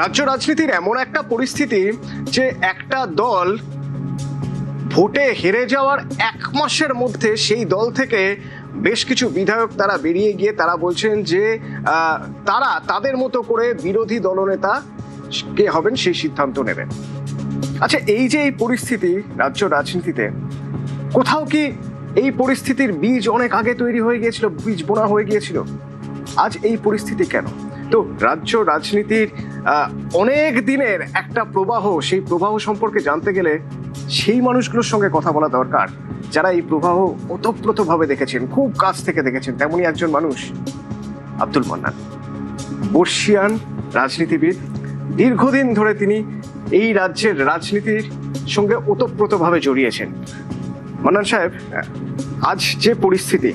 রাজ্য রাজনীতির এমন একটা পরিস্থিতি যে একটা দল ভোটে হেরে যাওয়ার 1 মাসের মধ্যে সেই দল থেকে বেশ কিছু বিধায়ক তারা বেরিয়ে গিয়ে তারা বলছেন যে তারা তাদের মতো করে বিরোধী দলনেতা কে হবেন সেই সিদ্ধান্ত নেবেন। আচ্ছা, এই যে এই পরিস্থিতি রাজ্য রাজনীতিতে, কোথাও কি এই পরিস্থিতির বীজ অনেক আগে তৈরি হয়ে গিয়েছিল, বীজ বোনা হয়ে গিয়েছিল? আজ এই পরিস্থিতি কেন? তো রাজ্য রাজনীতির অনেক দিনের একটা প্রবাহ, সেই প্রবাহ সম্পর্কে জানতে গেলে সেই মানুষগুলোর সঙ্গে কথা বলা দরকার যারা এই প্রবাহ ওতপ্রোতভাবে দেখেছেন, খুব কাছ থেকে দেখেছেন। তেমনই একজন মানুষ আব্দুল মান্নান, বর্ষিয়ান রাজনীতিবিদ। দীর্ঘদিন ধরে তিনি এই রাজ্যের রাজনীতির সঙ্গে ওতপ্রোতভাবে জড়িয়েছেন। মান্নান সাহেব, আজ যে পরিস্থিতি,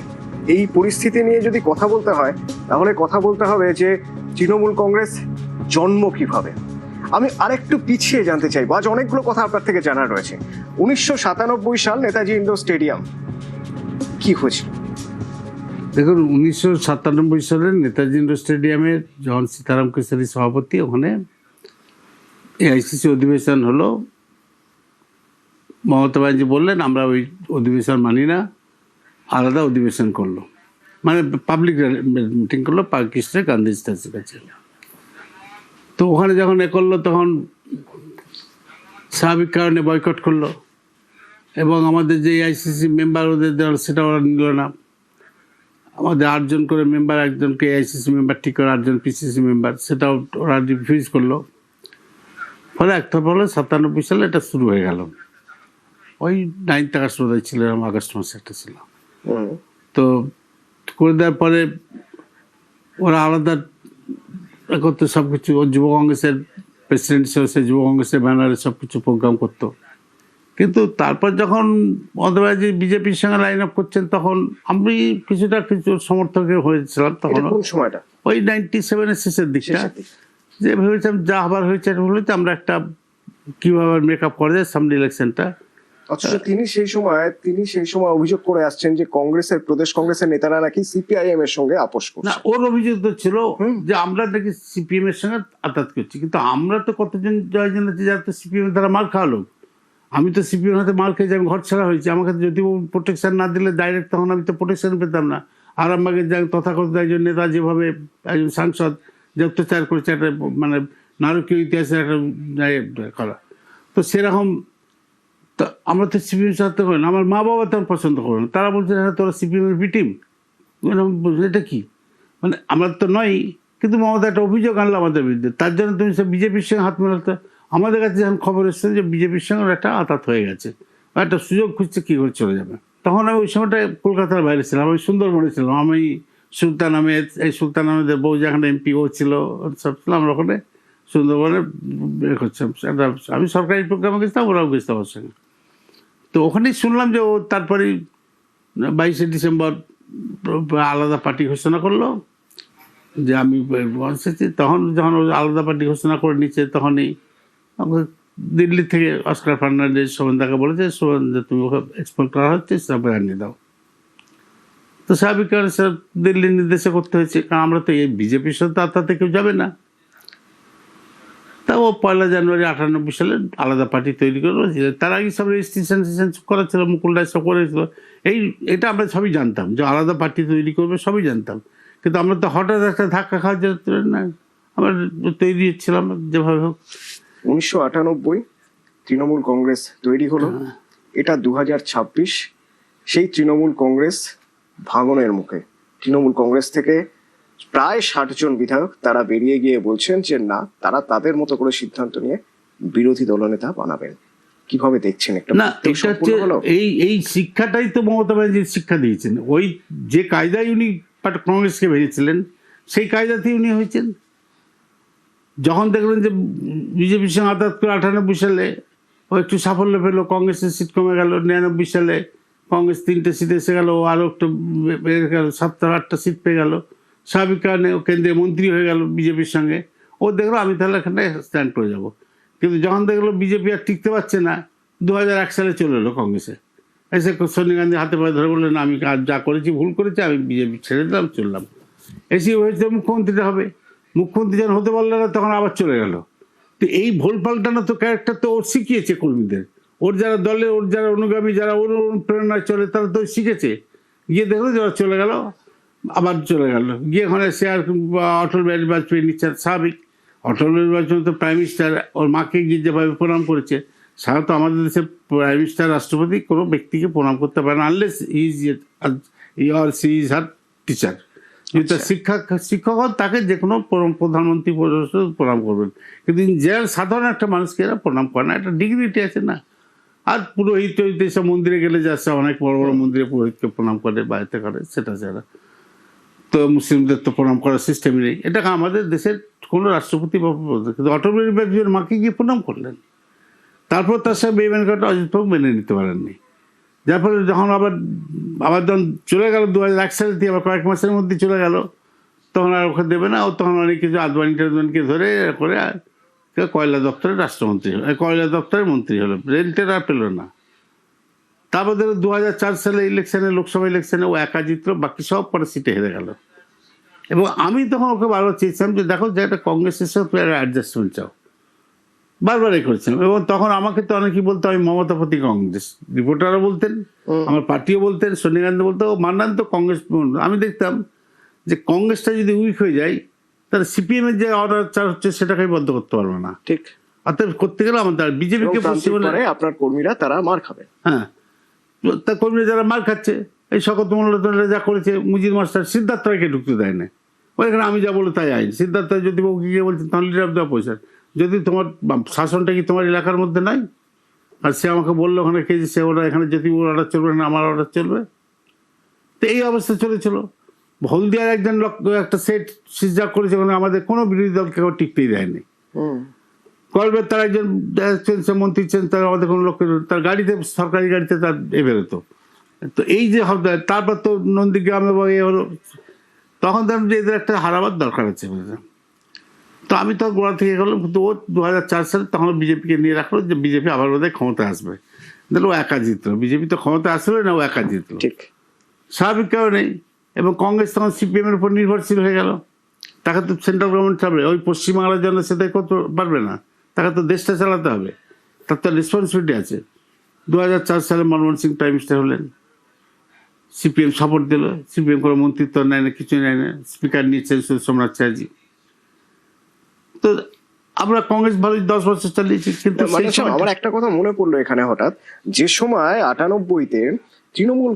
এই পরিস্থিতি নিয়ে যদি কথা বলতে হয় তাহলে কথা বলতে হবে যে তৃণমূল কংগ্রেস জন্ম কিভাবে। আমি আরেকটু পিছিয়ে জানতে চাইবো, আজ অনেকগুলো কথা আপনার থেকে জানার রয়েছে। 1997 সাল নেতাজি ইন্ডোর স্টেডিয়াম কি হয়েছিল? দেখুন, 1997 সালে নেতাজি ইন্ডোর স্টেডিয়ামে যখন সীতারাম কেশরী সভাপতি, ওখানে এআইসিসি অধিবেশন হলো। মমতা ব্যানার্জি বললেন আমরা ওই অধিবেশন মানি না, আলাদা অধিবেশন করলো, মানে পাবলিক মিটিং করলো পাকিস্তানের গান্ধী স্ট্যাচুর কাছে। তো ওখানে যখন করলো তখন স্বাভাবিক কারণে বয়কট করলো, এবং আমাদের যে এআইসিসি মেম্বার ওদের সেটা ওরা নিল না। আমাদের 8 জন করে মেম্বার, একজনকে এআইসিসি মেম্বার ঠিক করে 8 জন পিসিসি মেম্বার, সেটাও ওরা রিফিউজ করলো। ফলে একটা ফলে 97 সালে এটা শুরু হয়ে গেল। ওই 9th আগস্ট বোধহয় ছিল, আগস্ট মাসে একটা ছিল। তো করে দেওয়ার পরে ওরা আলাদা করতো সব কিছু। যুব কংগ্রেসের প্রেসিডেন্ট হিসেবে সে যুব কংগ্রেসের ব্যানারে সব কিছু প্রোগ্রাম করতো। কিন্তু তারপর যখন মমতা ব্যানার্জি বিজেপির সঙ্গে লাইন আপ করছেন, তখন আমি কিছু সমর্থক হয়েছিলাম। তখন সময়টা ওই 97-এর শেষের দিকটা, যে ভেবেছিলাম যা আবার হয়েছে আমরা একটা কীভাবে মেকআপ করা যায় সামনে ইলেকশনটা। অথচ তিনি সেই সময় অভিযোগ করে আসছেন যে কংগ্রেসের, প্রদেশ কংগ্রেসের নেতারা নাকি সিপিআইএম এর সঙ্গে আপোষ করছে। না, ওর অভিযোগ তো ছিল যে আমরা নাকি সিপিএম এর সঙ্গে আঘাত করছি, কিন্তু আমরা তো কতজন জয়জন আছে যারা তো সিপিএম এর দ্বারা মার খাওয়ালো। আমি তো সিপিএম হাতে মার খেয়েছি, আমি ঘর ছাড়া হয়েছি। আমাকে যদি প্রোটেকশন না দিলে ডাইরেক্ট, তখন আমি তো প্রোটেকশন পেতাম না। আরামবাগের তথাকথিত একজন নেতা যেভাবে একজন সাংসদ যে অত্যাচার করেছে, একটা মানে নারকীয় ইতিহাসের একটা করা, তো সেরকম তো আমরা তো সিপিএম সাথে করি না। আমার মা বাবা তেমন পছন্দ করে না, তারা বলছে হ্যাঁ তোরা সিপিএমের বিটিম, এটা কি, মানে আমরা তো নয়। কিন্তু মমতা একটা অভিযোগ আনলো আমাদের বিরুদ্ধে, তার জন্য তুমি সে বিজেপির সঙ্গে হাত মেলাতে। আমাদের কাছে যখন খবর এসছে যে বিজেপির সঙ্গে একটা আঘাত হয়ে গেছে, একটা সুযোগ খুঁজছে কী করে চলে যাবে, তখন আমি ওই সময়টা কলকাতার বাইরে ছিলাম, আমি সুন্দরবনে ছিলাম। আমি সুলতান আহমেদ, এই সুলতান আহমেদের বউ যেখানে এমপি ও ছিল, সব ছিলাম আমরা ওখানে সুন্দরবনে করছিলাম। আমি সরকারি প্রোগ্রামে গেছিলাম, ওরাও গেছিলাম আমার সঙ্গে। তো ওখানেই শুনলাম যে ও তারপরেই 22শে ডিসেম্বর আলাদা পার্টি ঘোষণা করলো, যে আমি এসেছি। তখন যখন আলাদা পার্টি ঘোষণা করে নিচ্ছে, তখনই দিল্লি থেকে অস্কার ফার্নান্ডেজ শোভনদাকে বলেছে, শোভনদা তুমি ওকে এক্সপোর্ট করা হচ্ছে, সব আনিয়ে দাও। তো স্বাভাবিক কারণে সব দিল্লির নির্দেশে করতে হয়েছে, কারণ আমরা তো এই বিজেপির সাথে তাতে কেউ যাবে না। তা ও 1 জানুয়ারি 98 সালে আলাদা পার্টি তৈরি করলো। তার আগে সব রেজিস্ট্রেশন করা ছিল, মুকুল রায় সব করেছিল। এটা আমরা সবই জানতাম যে আলাদা পার্টি তৈরি করবে, সবই জানতাম। কিন্তু আমরা তো হঠাৎ একটা ধাক্কা খাওয়ার জন্য না, আমরা তৈরি হচ্ছিলাম যেভাবে হোক। 1998 তৃণমূল কংগ্রেস তৈরি হলো। এটা 2026, সেই তৃণমূল কংগ্রেস ভাঙনের মুখে। তৃণমূল কংগ্রেস থেকে প্রায় 60 জন বিধায়ক তারা বেরিয়ে গিয়ে বলছেন যে না, তারা তাদের মতো করে সিদ্ধান্ত নিয়ে বিরোধী দলনেতা বানাবেন। কিভাবে দেখছেন একটা? না, এটা হচ্ছে এই শিক্ষাটাই তো মমতা ব্যানার্জি শিক্ষা দিয়েছেন। ওই যে কায়দায় উনি কংগ্রেসকে ভেঙেছিলেন, সেই কায়দাতেই উনি হয়েছেন। যখন দেখলেন যে বিজেপির সঙ্গে আঘাত করে 98 সালে ও একটু সাফল্য পেল, কংগ্রেসের সিট কমে গেল। 99 সালে কংগ্রেস 3টে সিট এসে গেল, ও আরও একটু বেড়ে গেল, 7-8টা সিট পেয়ে গেল। স্বাভাবিক কারণে ও কেন্দ্রীয় মন্ত্রী হয়ে গেল বিজেপির সঙ্গে। ও দেখলো আমি তাহলে এখানে স্ট্যান্ড করে যাব। কিন্তু যখন দেখলো বিজেপি আর টিকতে পারছে না, 2001 সালে চলে এলো কংগ্রেসে। এসে সোনিয়া গান্ধী হাতে পায়ে ধরে বললেন আমি যা করেছি ভুল করেছি, আমি বিজেপি ছেড়ে দিলাম, চললাম। এসে হয়েছে মুখ্যমন্ত্রীটা হবে। মুখ্যমন্ত্রী যখন হতে পারলো না, তখন আবার চলে গেল। তো এই ভুল পাল্টানো তো ক্যারেক্টার তো ওর শিখিয়েছে কর্মীদের, ওর যারা দলে, ওর যারা অনুগামী, যারা ওর অনুপ্রেরণায় চলে, তারা তো শিখেছে। গিয়ে দেখলো যারা চলে গেল, আবার চলে গেল, গিয়ে ওখানে সে আর অটল বিহারী বাজপেয়ী নিচ্ছেন। স্বাভাবিক, অটল বিহারী বাজপেয়ী তো প্রাইম মিনিস্টার, ওর মাকে গিয়ে যেভাবে প্রণাম করেছে, সাধারণত আমাদের দেশের প্রাইম মিনিস্টার, রাষ্ট্রপতি কোনো ব্যক্তিকে প্রণাম করতে পারে না unless he or she is her teacher. যদি তার শিক্ষক হন, তাকে যে কোনো প্রধানমন্ত্রী প্রণাম করবেন, কিন্তু জেনারেল সাধারণ একটা মানুষকে এরা প্রণাম করে না, একটা ডিগনিটি আছে না। আর পুরোহিত সব মন্দিরে গেলে যাচ্ছে, অনেক বড় বড় মন্দিরে পুরোহিতকে প্রণাম করে, বাড়িতে করে, সেটা ছাড়া তো মুসলিমদের তো প্রণাম করার সিস্টেমই নেই। এটা আমাদের দেশের কোনো রাষ্ট্রপতি বা কিন্তু অটল বিহারী বাজপেয়ীর মাকে গিয়ে প্রণাম করলেন, তারপর তার সাথে বেইমানি করাটা অজিতবাবু মেনে নিতে পারেননি। যার ফলে যখন আবার যখন চলে গেল 2001 সালে, দিয়ে আবার কয়েক মাসের মধ্যে চলে গেল, তখন আর ওখানে দেবে না। ও তখন অনেক কিছু আদবানিকে ধরে করে কয়লা দপ্তরের রাষ্ট্রমন্ত্রী হলো, কয়লা দপ্তরের মন্ত্রী হলো, রেন্টের আর পেল না। তারপর 2004 সালে ইলেকশনে, লোকসভা ইলেকশনে ও একা জিতলো, বাকি সব পরে সিটে হেরে গেল। এবং আমি তখন ওকে বারবার চেয়েছিলাম যে দেখো, যে একটা কংগ্রেসের সাথে তুমি একটা অ্যাডজাস্টমেন্ট চাও, বারবারই করেছিলাম। এবং তখন আমাকে তো অনেকেই বলতো আমি মমতা প্রতি কংগ্রেস, রিপোর্টারও বলতেন, আমার পার্টিও বলতেন, সোনিয়া গান্ধী বলতো, মান্নান তো কংগ্রেস। আমি দেখতাম যে কংগ্রেসটা যদি উইক হয়ে যায়, তাহলে সিপিএম এর যে অর্ডার হচ্ছে সেটাকে বন্ধ করতে পারবে না। ঠিক, অর্থাৎ করতে গেলে আমাদের বিজেপিকে আপনার কর্মীরা তারা মার খাবে। হ্যাঁ, তার কর্মীরা যারা মার খাচ্ছে, এই শকত মোল্লা যা করেছে, মুজির মাস্টার সিদ্ধার্থ রায়কে ঢুকতে দেয় না ওইখানে, আমি যা বলো তাই আইন। সিদ্ধার্থ রায় যদি গিয়ে বলছেন তাহলে লিডার অফ দ্য অপোজিশন, যদি তোমার শাসনটা কি তোমার এলাকার মধ্যে নাই, আর সে আমাকে বললো ওখানে কে সে ওরা এখানে যদি অর্ডার চলবে না, আমার অর্ডার চলবে। তো এই অবস্থা চলেছিল। হলদিয়ার একজন লোক একটা সেট সিজা করেছে, ওখানে আমাদের কোনো বিরোধী দলকে টিকতেই দেয়নি। কলবের তার একজন মন্ত্রী ছিলেন, তার আমাদের কোনো লোক, তার গাড়িতে, সরকারি গাড়িতে তার বেরোতো। তো এই যে তারপর তো নন্দীগ্রামে বা হলো, তখন ধরুন যে এদের একটা হারাবার দরকার আছে। তো আমি তো গোড়া থেকে গেলাম, কিন্তু ও 2004 সালে তখন বিজেপিকে নিয়ে রাখলো, যে বিজেপি আবার বোধহয় ক্ষমতায় আসবে। দেখলো ও একা জিতলো, বিজেপি তো ক্ষমতায় আসলে না, ও একা জিতলো। ঠিক, স্বাভাবিক কেউ নেই। এবং কংগ্রেস তখন সিপিএম এর উপর নির্ভরশীল হয়ে গেল। তাকে তো সেন্ট্রাল গভর্নমেন্ট চালাবে, ওই পশ্চিমবাংলার জন্য সেটাই করতে পারবে না, তাকে তো দেশটা চালাতে হবে, তার তো রেসপন্সিবিলিটি আছে। 2004 সালে মনমোহন সিং প্রাইম মিনিস্টার হলেন, সিপিএম সাপোর্ট দিল, সিপিএম কোনো মন্ত্রিত্ব নেয় না, কিছু নেয় না, স্পিকার নিয়েছেন সোমনাথ চ্যাটার্জি। তো আমরা কংগ্রেস ভালোই 10 বছর চালিয়েছি। কিন্তু আমার একটা কথা মনে পড়লো এখানে হঠাৎ, যে সময় 98-তে তৃণমূল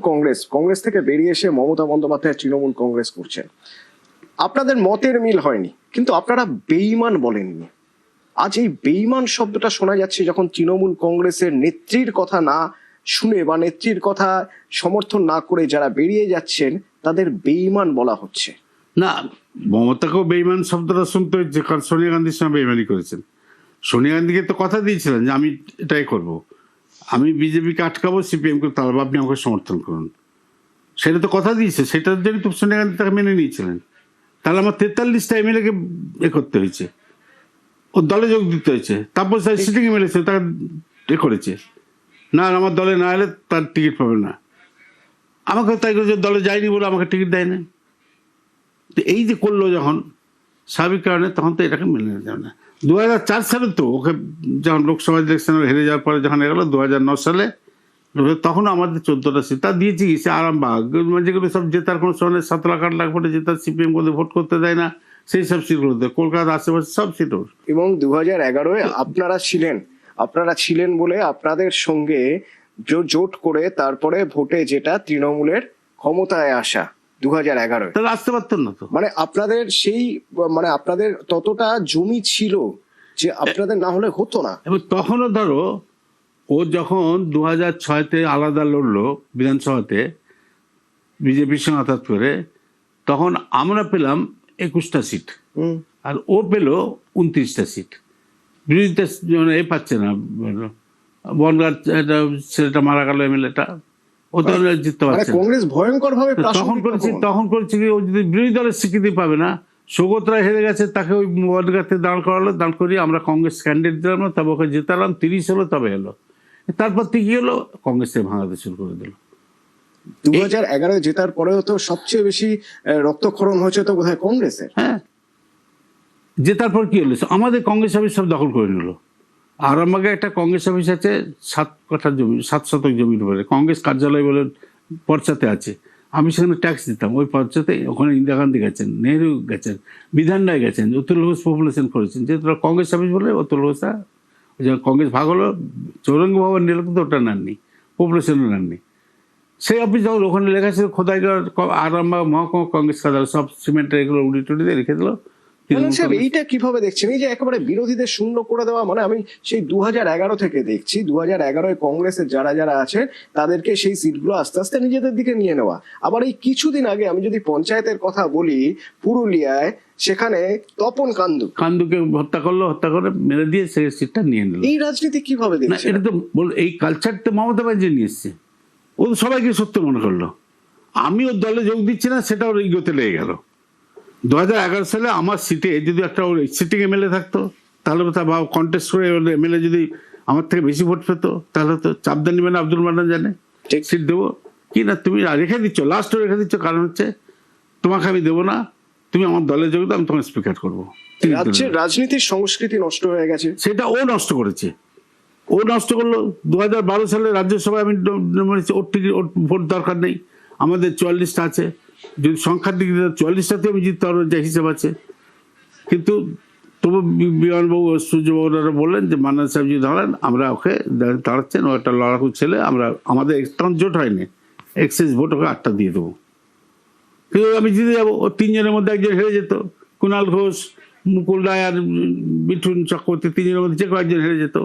কংগ্রেস থেকে বেরিয়ে এসে মমতা বন্দ্যোপাধ্যায় তৃণমূল কংগ্রেস করছেন, আপনাদের মতের মিল হয়নি, কিন্তু আপনারা বেঈমান বলেননি। আজ এই বেঈমান শব্দটা শোনা যাচ্ছে যখন তৃণমূল কংগ্রেসের নেত্রীর কথা না শুনে বা নেত্রীর কথা সমর্থন না করে যারা বেরিয়ে যাচ্ছেন, তাদের বেঈমান বলা হচ্ছে। না, মমতাকেও বেঈমান শব্দটা শুনতে হচ্ছে, কারণ সোনিয়া গান্ধীর সঙ্গে বেঈমানি করেছেন। সোনিয়া গান্ধীকে তো কথা দিয়েছিলেন যে আমি এটাই করব, আমি বিজেপিকে আটকাবো, সিপিএমকে তাহলে আপনি আমাকে সমর্থন করুন, সেটা তো কথা দিয়েছে। সেটার জন্য তো সোনিয়া গান্ধী তাকে মেনে নিয়েছিলেন। তাহলে আমার 43টা এমএলএকে করতে হয়েছে, ওর দলে যোগ দিতে হয়েছে, তারপর সিটিং এমএলএ তাকে করেছে না, আমার দলে না এলে তার টিকিট পাবে না। আমাকে তাই করেছে, দলে যায়নি বলে আমাকে টিকিট দেয় না। তো এই যে করলো যখন, স্বাভাবিক কারণে তখন তো এটাকে মেনে নিতে যাবে না। 2004 সালে তো ওকে যখন লোকসভা ইলেকশনে হেরে যাওয়ার পরে যখন এগেলো 2009 সালে, তখন আমাদের 14টা সিট তা দিয়েছি। সে আরামবাগ, যেগুলো সব জেতার কোনো সময় 7 লাখ 8 লাখ ভোটে জেতার, সিপিএম করে ভোট করতে দেয় না, সেই সব সিটগুলোতে, কলকাতার আশেপাশে সব সিট ওর। এবং 2011-এ আপনারা ছিলেন বলে আপনাদের সঙ্গে জোট করে তারপরে ভোটে যেটা তৃণমূলের ক্ষমতায় আসা 2011-এ, তাহলে আসতে পারতেন না তো। মানে আপনাদের ততটা জমি ছিল যে আপনাদের না হলে হতো না। এবং তখনও ধরো ও যখন 2006-তে আলাদা লড়লো বিধানসভাতে বিজেপির সঙ্গে আঘাত করে, তখন আমরা পেলাম 21টা সিট আর ও পেল 29টা সিট। বিরোধিতা এ পাচ্ছে না, বনগাঁ ছেলেটা মারা গেল, এমএলএটা, ও তো জিততে পারছে। কংগ্রেস ভয়ঙ্কর ভাবে তখন করেছে কি, ও যদি বিরোধী দলের স্বীকৃতি পাবে না, সৌগত রায় হেরে গেছে, তাকে ওই বনগাঁতে দাঁড় করালো, দাঁড় করিয়ে আমরা কংগ্রেস ক্যান্ডিডেট দিলাম না, তবে ওকে জেতালাম, 30 হলো, তবে এলো। তারপর থেকে কি হলো, কংগ্রেসে ভাঙাতে শুরু করে দিল। 2011 জেতার পরেও তো সবচেয়ে বেশি রক্তক্ষরণ হয়েছে তো বোধহয় কংগ্রেসের। হ্যাঁ, জেতার পর কি হলো, আমাদের কংগ্রেস অফিস সব দখল করে নিল। আরামবাগে একটা কংগ্রেস অফিস আছে 7 কাঠা জমি, 7 শতক জমির উপরে, কংগ্রেস কার্যালয় বলে পর্চাতে আছে। আমি সেখানে ট্যাক্স দিতাম ওই পর্চাতে। ওখানে ইন্দিরা গান্ধী গেছেন, নেহরু গেছেন, বিধান রায় গেছেন, অতুল ঘোষ পপুলেশন করেছেন। যেহেতু কংগ্রেস অফিস বলে অতুল ঘোষা, কংগ্রেস ভাগ হলো, চৌরঙ্গ ভবন নিল, কিন্তু ওটা নেননি, পপুলেশনও নেননি। সেই অফিস যখন ওখানে লেখা ছিল খোদাইগড় আরামবাগ মহকুমা কংগ্রেস কার্যালয়, সব সিমেন্টের এগুলো উড়ি টুড়ি দিয়ে রেখে দিল। সাহেব এইটা কিভাবে দেখছেন, এই যে একেবারে বিরোধীদের শূন্য করে দেওয়া? মানে আমি সেই 2011 থেকে দেখছি, 2011 কংগ্রেসের যারা যারা আছে তাদেরকে সেই সিটগুলো আস্তে আস্তে নিজেদের দিকে নিয়ে নেওয়া। আবার এই কিছুদিন আগে আমি যদি পঞ্চায়েতের কথা বলি, পুরুলিয়ায় সেখানে তপন কান্দুকে হত্যা করলো, হত্যা করে মেরে দিয়ে সেই সিটটা নিয়ে নিল। এই রাজনীতি কিভাবে না, দেখছেন? এটা তো এই কালচার তো মমতা ব্যানার্জি নিয়ে এসছে। ও তো সবাইকে সত্য মনে করলো। আমি ওর দলে যোগ দিচ্ছি না, সেটা ওর ইগোতে লেগে গেল। 2011 সালে আমার সিটে যদি একটা সিটিং এমএলএ থাকতো, তাহলে তা বা কন্টেস্ট করে এমএলএ যদি আমার থেকে বেশি ভোট পেত, তাহলে তো চাপদান নিবে না, আব্দুল মান্নান জানে সিট দেবো কি না। তুমি রেখে দিচ্ছ, লাস্টও রেখে দিচ্ছ, কারণ হচ্ছে তোমাকে আমি দেবো না, তুমি আমার দলে যোগ দাও, আমি তোমাকে স্পিকার করবো। রাজ্যের রাজনীতির সংস্কৃতি নষ্ট হয়ে গেছে। সেটা ও নষ্ট করেছে, ও নষ্ট করলো। 2012 সালে রাজ্যসভায় আমি ওর টিকিট, ওর ভোট দরকার নেই, আমাদের 44টা আছে, যদি সংখ্যার দিক দিয়ে 44টাতে আমি জিততে পারবো, যা হিসাব আছে। কিন্তু তবু বিমানবাবু, সূর্যবাবুরা বললেন যে মান্নান সাহেব যদি ধরেন, আমরা ওকে দাঁড়াচ্ছেন, ও একটা লড়াকু ছেলে, আমরা আমাদের তখন জোট হয়নি, এক্সেস ভোট ওকে 8টা দিয়ে দেবো। কিন্তু আমি জিতে যাবো। ও 3 জনের মধ্যে একজন হেরে যেত, কুণাল ঘোষ, মুকুল রায় আর মিঠুন চক্রবর্তী, 3 জনের মধ্যে যে কয়েকজন হেরে যেত।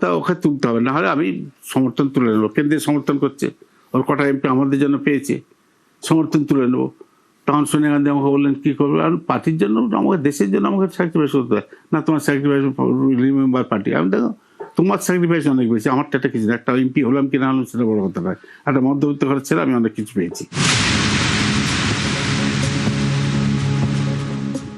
তা ওকে তুলতে হবে, না হলে আমি সমর্থন তুলে নেবো। কেন্দ্রে সমর্থন করছে, ওর কটা এমপি আমাদের জন্য পেয়েছে, সমর্থন তুলে নেবো। তখন সোনিয়া গান্ধী আমাকে বললেন কী করবে, আর পার্টির জন্য, আমাকে দেশের জন্য আমাকে স্যাক্রিফাইস করতে হয়। না, তোমার স্যাক্রিফাইস রিমেম্বার পার্টি। আমি দেখো তোমার স্যাক্রিফাইস অনেক বেশি, আমারটা একটা কিছু না। একটা এমপি হলাম কি না হলাম সেটা বড় কথা নয়, একটা মধ্যবিত্ত ঘরের ছেলে, আমি অনেক কিছু পেয়েছি।